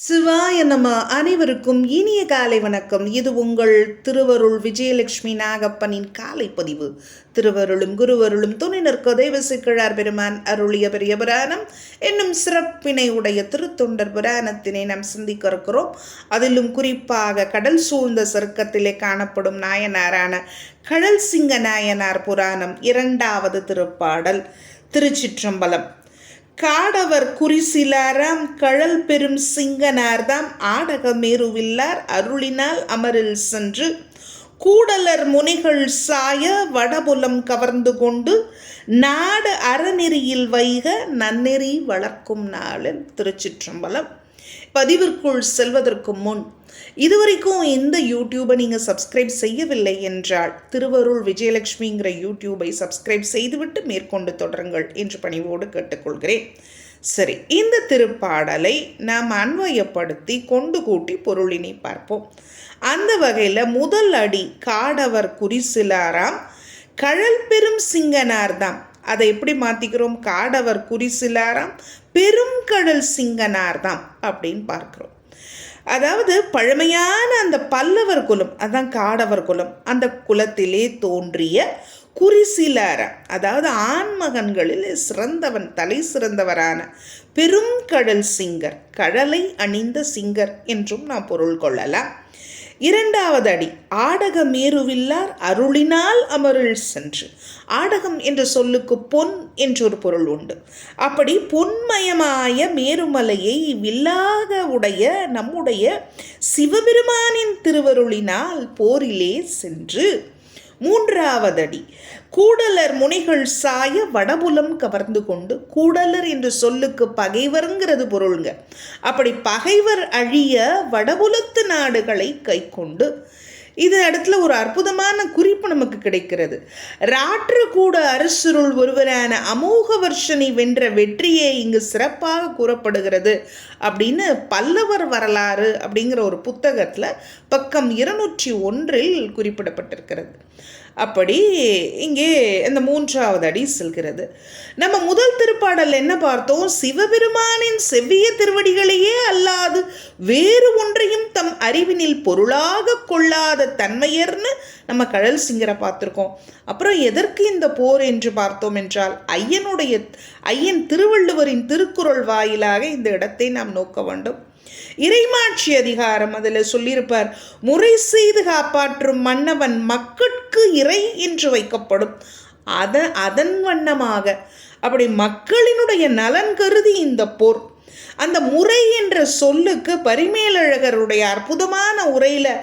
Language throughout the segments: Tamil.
சிவாய நம. அனைவருக்கும் இனிய காலை வணக்கம். இது உங்கள் திருவருள் விஜயலட்சுமி நாகப்பனின் காலை பதிவு. திருவருளும் குருவருளும் துணை நிற்க தெய்வசிக்கிழார் பெருமான் அருளிய பெரிய புராணம் என்னும் சிறப்பினை உடைய திருத்தொண்டர் புராணத்தினை நாம் சிந்திக்க இருக்கிறோம். அதிலும் குறிப்பாக கடல் சூழ்ந்த சருக்கத்திலே காணப்படும் நாயனாரான கடல் சிங்க நாயனார் புராணம் 2வது திருப்பாடல். திருச்சிற்றம்பலம். காடவர் குறிசிலாராம் கழல் பெரும் சிங்கனார்தாம் ஆடகமேருவில்லார் அருளினால் அமரில் சென்று கூடலர் முனிகள் சாய வடபுலம் கவர்ந்து கொண்டு நாடு அறநெறியில் வைக நன்னெறி வளர்க்கும் நாளில். திருச்சிற்றம்பலம். பதிவிற்குள் செல்வதற்கு முன் இதுவரைக்கும் இந்த யூடியூபை நீங்கள் சப்ஸ்கிரைப் செய்யவில்லை என்றால் திருவருள் விஜயலட்சுமிங்கிற யூடியூபை சப்ஸ்கிரைப் செய்துவிட்டு மேற்கொண்டு தொடருங்கள் என்று பணிவோடு கேட்டுக்கொள்கிறேன். சரி, இந்த திருப்பாடலை நாம் அன்வயப்படுத்தி கொண்டு கூட்டி பொருளினை பார்ப்போம். அந்த வகையில் முதல் அடி காடவர் குறிசிலாராம் கழல் பெரும் சிங்கனார்தாம். அதை எப்படி மாற்றிக்கிறோம்? காடவர் குறிசிலாராம் பெரும் கடல் சிங்கனார்தாம் அப்படின்னு பார்க்குறோம். அதாவது பழமையான அந்த பல்லவர் குலம், அதான் காடவர் குலம், அந்த குலத்திலே தோன்றிய குறிசிலார, அதாவது ஆண்மகன்களில் சிறந்தவன், தலை சிறந்தவரான பெரும் கடல் சிங்கர், கடலை அணிந்த சிங்கர் என்றும் நாம் பொருள் கொள்ளலாம். 2வது அடி ஆடகமேருவில்லார் அருளினால் அமரில் சென்று. ஆடகம் என்ற சொல்லுக்கு பொன் என்றொரு பொருள் உண்டு. அப்படி பொன்மயமாய மேருமலையை வில்லாக உடைய நம்முடைய சிவபெருமானின் திருவருளினால் போரிலே சென்று. 3வது அடி கூடலர் முனிகள் சாய வடபுலம் கவர்ந்து கொண்டு. கூடலர் என்ற சொல்லுக்கு பகைவருங்கிறது பொருளுங்க. அப்படி பகைவர் அழிய வடபுலத்து நாடுகளை கை கொண்டு. இது இடத்துல ஒரு அற்புதமான குறிப்பு நமக்கு கிடைக்கிறது. ராற்றுக்கூட அரசருள் ஒருவரான அமோகவர்ஷனை வென்ற வெற்றியே இங்கு சிறப்பாக கூறப்படுகிறது அப்படின்னு பல்லவர் வரலாறு அப்படிங்கிற ஒரு புத்தகத்தில் பக்கம் 201 குறிப்பிடப்பட்டிருக்கிறது. அப்படி இங்கே இந்த 3வது அடி செல்கிறது. நம்ம முதல் திருப்பாடல் என்ன பார்த்தோம்? சிவபெருமானின் செவ்விய திருவடிகளையே அல்லாது வேறு ஒன்றையும் தம் அறிவினில் பொருளாக கொள்ளாத தன்மையர்னு நம்ம கடல் சிங்கரை பார்த்துருக்கோம். அப்புறம் எதற்கு இந்த போர் என்று பார்த்தோம் என்றால் ஐயன் திருவள்ளுவரின் திருக்குறள் வாயிலாக இந்த இடத்தை நாம் நோக்க வேண்டும். இறைமாட்சி அதிகாரம் அதில் சொல்லியிருப்பார், முறை செய்து காப்பாற்றும் மன்னவன் மக்கட்கு இறை என்று வைக்கப்படும். அதன் வண்ணமாக அப்படி மக்களினுடைய நலன் கருதி இந்த போர். அந்த முறை என்ற சொல்லுக்கு பரிமேலழகருடைய அற்புதமான உரையில்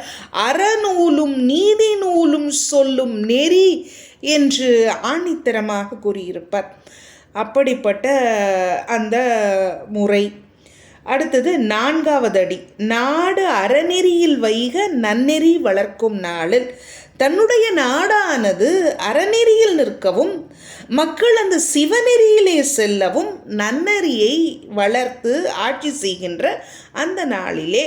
அறநூலும் நீதி நூலும் சொல்லும் நெறி என்று ஆணித்தரமாக கூறியிருப்பார். அப்படிப்பட்ட அந்த முறை. அடுத்தது 4வது அடி நாடு அறநெறியில் வைக நன்னெறி வளர்க்கும் நாளில். தன்னுடைய நாடானது அறநெறியில் நிற்கவும் மக்கள் அந்த சிவநெறியிலே செல்லவும் நன்னெறியை வளர்த்து ஆட்சி செய்கின்ற அந்த நாளிலே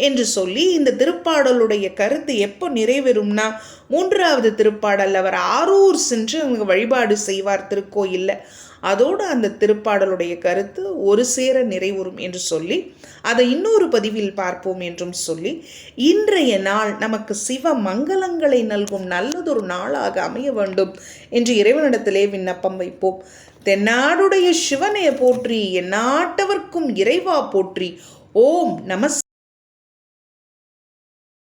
என்று சொல்லி இந்த திருப்பாடலுடைய கருத்து எப்போ நிறைவேறும்னா 3வது திருப்பாடல் அவர் ஆரூர் சென்று அவங்க வழிபாடு செய்வார் திருக்கோயிலில். அதோடு அந்த திருப்பாடலுடைய கருத்து ஒரு சேர நிறைவுறும் என்று சொல்லி அதை இன்னொரு பதிவில் பார்ப்போம் என்றும் சொல்லி இன்றைய நாள் நமக்கு சிவ மங்களங்களை நல்கும் நல்லதொரு நாளாக அமைய வேண்டும் என்று இறைவனிடத்திலே விண்ணப்பம் வைப்போம். தென்னாடுடைய சிவனைய போற்றி, எந்நாட்டவர்க்கும் இறைவா போற்றி. ஓம் நம